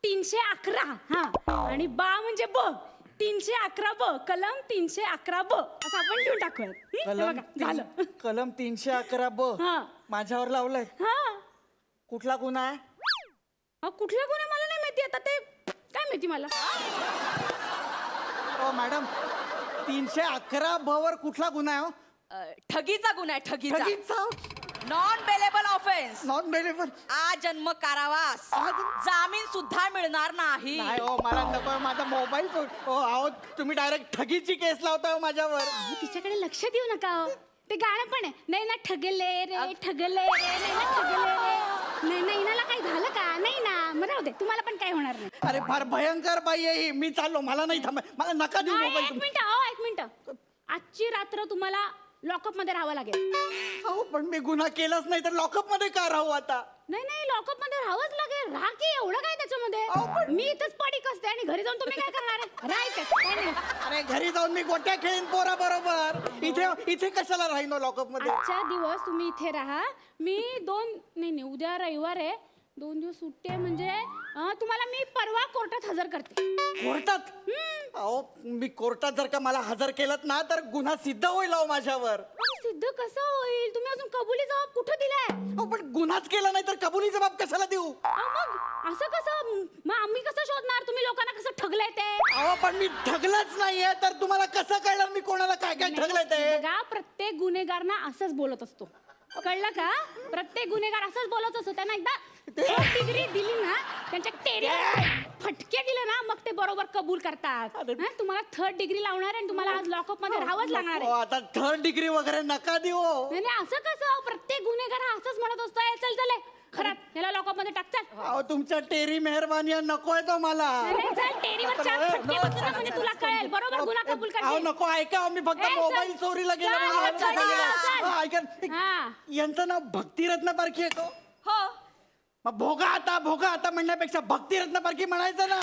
311. हा, आणि बा म्हणजे ब 311 ब. कलम 311 ब असं आपण लिहून टाकूयात. हे कलम बघा, झालं. कलम 311 ब हा. माझ्यावर लावलंय. हा, कुठला गुन्हा आहे? कुठला गुन्हा मला नाही माहिती. आता ते काय माहिती मला. हो मॅडम 311 ब वर कुठला गुन्हा आहे हो? ठगीचा गुन्हा आहे ठगीचा ठगीचा non bailable offence non bailable आजन्म कारावास जामीन सुद्धा मिळणार नाही नाही हो मला नको माझा मोबाईल हो अहो तुम्ही डायरेक्ट ठगीची केस लावताय हो माझ्यावर तिच्याकडे लक्ष देऊ नका हो. ते गाणं पण आहे नाही ना ठगले रे ठगले रे नाही ना ठगले रे नाही ना इनाला काही झालं का नाही ना मग राहू दे तुम्हाला पण काही होणार नाही अरे फार भयंकर बाई आहे ही. मी चाललो मला नाही थांबाय मला नका देऊ मोबाईल एक तुम्ही मिनिट एक मिनिट आजची रात्र तुम्हाला लॉकअप मध्ये राहावं लागेल अहो पण मी गुन्हा केलाच नाही तर लॉकअप मध्ये का राहू आता नाही लॉकअप मध्ये राहावंच लागेल राहा की एवढं काय त्याच्यामध्ये मी इथंच पडीक असते आणि घरी जाऊन तुम्ही काय करणार आहे राहायचं काय नाही अरे घरी जाऊन मी गोट्या खेळीन पोरा बरोबर इथे इथे कशाला राहीन लॉकअप मध्ये आजच्या दिवस तुम्ही इथे राहा मी नाही उद्या रविवार आहे 2 दिवस सुट्टी आहे म्हणजे तुम्हाला मी परवा कोर्टात हजर करते कोर्टात अहो मी कोर्टात जर का मला हजर केलं ना तर गुन्हा सिद्ध होईल अहो माझ्यावर सिद्ध कसं होईल तुम्ही अजून कबुली जबाब कुठं दिलाय अहो पण गुन्हाच केला नाही तर कबुली जबाब कशाला देऊ मग असं कसं मग आम्ही कसं शोधणार तुम्ही लोकांना कसं ठगलंय ते अहो पण मी ठगलंच नाहीये तर तुम्हाला कसं कळणार मी कोणाला काय काय ठगलंय ते बघा प्रत्येक गुन्हेगार ना असंच बोलत असतो कळलं का प्रत्येक गुन्हेगार असंच बोलत असतो त्यांना एकदा डिग्री दिली ना त्यांच्या टेरीवर फटके दिले ना मग ते बरोबर कबूल करतात हं? तुम्हाला 3rd डिग्री लावणार आहे आणि तुम्हाला आज लॉकअप मध्ये राहावंच लागणार अहो, आहे आता 3rd डिग्री वगैरे नका देऊ नाही असं कसं प्रत्येक गुन्हेगार हा असंच म्हणत असतो चल चल खरं याला लॉकअप मध्ये टाक चल अहो तुमच्या टेरी मेहरबानी नकोय तो मला नाही, चल टेरीवर 4 फटके बसू ना म्हणजे तुला कळेल बरोबर गुन्हा कबूल अहो करशील नको ऐका अहो, मी फक्त ए, चल. मोबाईल चोरीला गेलो चल, म्हणून चल, सांगितलं. चल. हा, ऐका हा यांचं नाव भक्तिरत्न पारखी आहे का हो मग भोगा आता म्हणण्यापेक्षा भक्तिरत्न पारखी म्हणायचं ना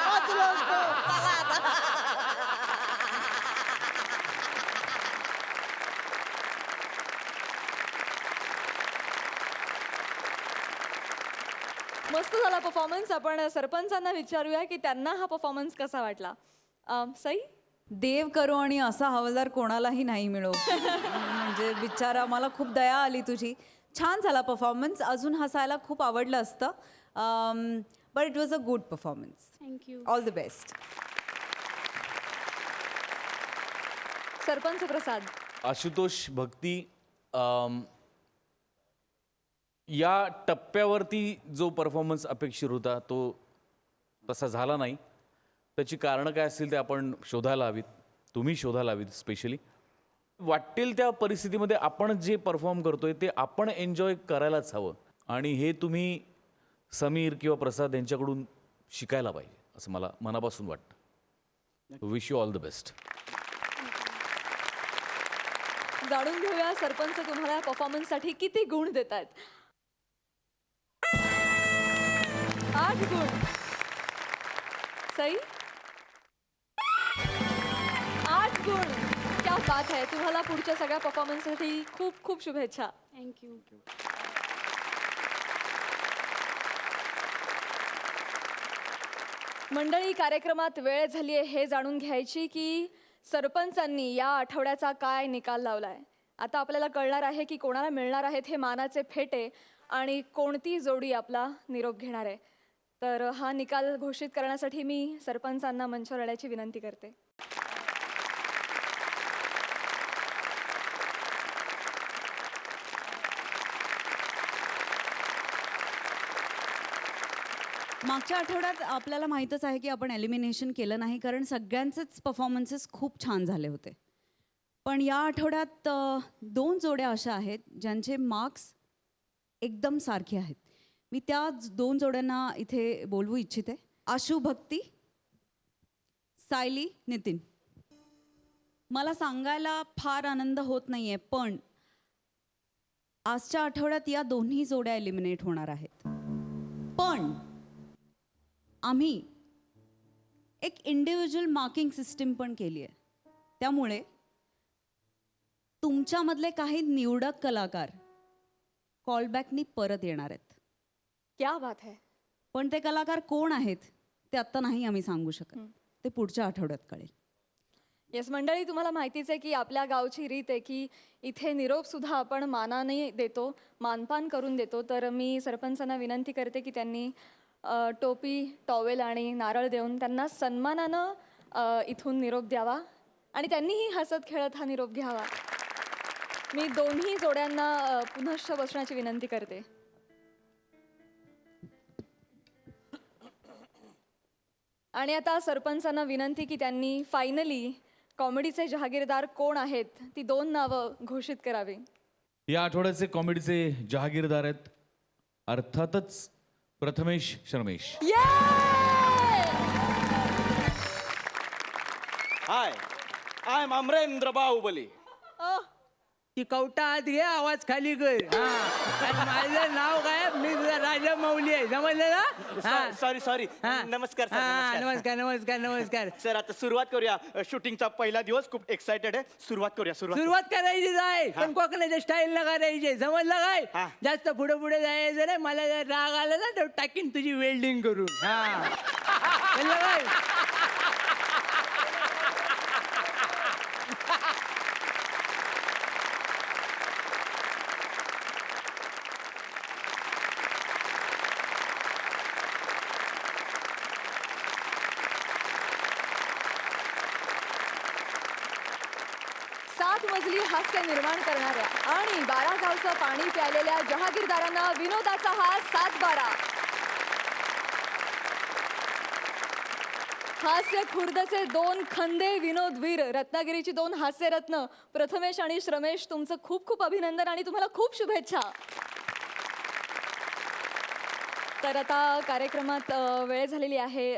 वाचलो असतो. मस्त झाला परफॉर्मन्स. आपण सरपंचांना विचारूया की त्यांना हा परफॉर्मन्स कसा वाटला. सई, देव करो आणि असा हवालदार कोणालाही नाही मिळो म्हणजे बिचारा मला खूप दया आली तुझी. छान झाला परफॉर्मन्स. अजून हसायला खूप आवडलं असतं but it was a good performance. Thank you all the best. Sarpanch Prasad, Ashutosh, Bhakti, या टप्प्यावरती जो परफॉर्मन्स अपेक्षित होता तो तसा झाला नाही. त्याची कारणं काय असतील ते आपण शोधायला हवीत, तुम्ही शोधायला हवीत. स्पेशली वाटेल त्या परिस्थितीमध्ये आपण जे परफॉर्म करतोय ते आपण एन्जॉय करायलाच हवं आणि हे तुम्ही समीर किंवा प्रसाद यांच्याकडून शिकायला पाहिजे असं मला मनापासून वाटतं. Wish you all the best. जाणून घेऊया सरपंच तुम्हाला परफॉर्मन्ससाठी किती गुण देत आहेत. 8 गुण. सई, 8 गुण. क्या बात है. तुम्हाला पुढच्या सगळ्या परफॉर्मन्ससाठी खूप खूप शुभेच्छा. थँक्यू. मंडळी, कार्यक्रमात वेळ झाली आहे हे जाणून घ्यायची की सरपंचांनी या आठवड्याचा काय निकाल लावलाय. आता आपल्याला कळणार आहे की कोणाला मिळणार आहेत हे मानाचे फेटे आणि कोणती जोडी आपला निरोप घेणार आहे. तर हा निकाल घोषित करण्यासाठी मी सरपंचांना मंचावर येण्याची विनंती करते. मागच्या आठवड्यात आपल्याला माहीतच आहे की आपण एलिमिनेशन केलं नाही कारण सगळ्यांचेच परफॉर्मन्सेस खूप छान झाले होते. पण या आठवड्यात 2 जोड्या अशा आहेत ज्यांचे मार्क्स एकदम सारखे आहेत. मी त्या 2 जोड्यांना इथे बोलवू इच्छिते. आशू, भक्ती, सायली, नितीन. मला सांगायला फार आनंद होत नाही आहे पण आजच्या आठवड्यात या दोन्ही जोड्या एलिमिनेट होणार आहेत. पण आम्ही एक इंडिव्हिज्युअल मार्किंग सिस्टीम पण केली आहे. त्यामुळे तुमच्यामधले काही निवडक कलाकार कॉलबॅकनी परत येणार आहेत. क्या बात है. पण ते कलाकार कोण आहेत ते आत्ता नाही आम्ही सांगू शकत. ते पुढच्या आठवड्यात कळेल. येस मंडळी, तुम्हाला माहितीच आहे की आपल्या गावची रीत आहे की इथे निरोपसुद्धा आपण मानाने देतो, मानपान करून देतो. तर मी सरपंचांना विनंती करते की त्यांनी टोपी, टॉवेल आणि नारळ देऊन त्यांना सन्मानानं इथून निरोप द्यावा आणि त्यांनीही हसत खेळत हा निरोप घ्यावा. मी दोन्ही जोड्यांना पुनश्च बसण्याची विनंती करते. आणि आता सरपंचांना विनंती की त्यांनी फायनली कॉमेडीचे जहागीरदार कोण आहेत ती 2 नावं घोषित करावी. या आठवड्याचे कॉमेडीचे जहागीरदार आहेत अर्थातच प्रथमेश श्रमेश. हाय आय एम अमरेंद्र बाहुबली. ती कवटा आत घे, आवाज खाली कर. हा. आणि माझं नाव काय, मी तुझा राजा मौली आहे, समजलं ना? हा. सॉरी हा. नमस्कार सर. हा, नमस्कार नमस्कार नमस्कार. सर आता सुरुवात करूया. शूटिंगचा पहिला दिवस खूप एक्साइटेड आहे. सुरुवात करूया. सुरुवात करायचीच आहे पण कोकणाच्या स्टाईल न करायची, समजलं काय? हा. जास्त पुढे पुढे जायचं नाही. मला जर राग आला ना तर टाकीन तुझी वेल्डिंग करून. हा. समजलं काय? सात मजली हास्य निर्माण करणाऱ्या आणि 12 गावचं पाणी प्यायलेल्या जहागीरदारांना विनोदाचा हा 7-12. हास्य खुर्दचे 2 खंदे विनोदवीर, रत्नागिरीची 2 हास्यरत्न प्रथमेश आणि श्रमेश, तुमचं खूप खूप अभिनंदन आणि तुम्हाला खूप शुभेच्छा. तर आता कार्यक्रमात वेळ झालेली आहे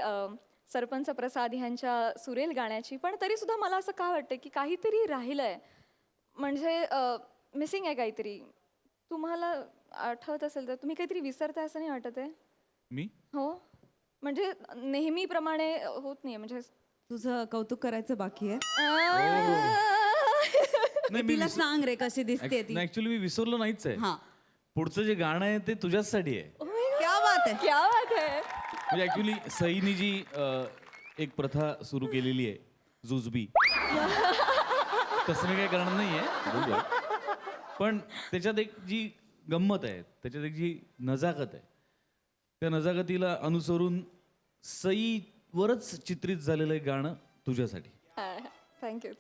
सरपंच प्रसाद ह्यांच्या सुरेल गाण्याची. पण तरी सुद्धा मला असं का वाटतं की काहीतरी राहिलंय, म्हणजे मिसिंग आहे काहीतरी. तुम्हाला आठवत असेल तर तुम्ही काहीतरी विसरताय असं नाही वाटत आहे? मी हो, म्हणजे नेहमीप्रमाणे होत नाही, म्हणजे तुझं कौतुक करायचं बाकी आहे. नाही तिला सांग रे कशी दिसते ती. ऍक्च्युली मी विसरलो नाहीच आहे. हा. पुढचं जे गाणं आहे ते तुझ्यासाठी आहे. क्या बात आहे. क्या बात आहे. म्हणजे ऍक्च्युली सईनी जी एक प्रथा सुरू केलेली आहे जुजबी, तसं मी काही करणार नाहीये बरोबर, पण त्याच्यात एक जी गंमत आहे, त्याच्यात एक जी नजाकत आहे, त्या नजाकतीला अनुसरून सईवरच चित्रित झालेलं एक गाणं तुझ्यासाठी. थँक्यू.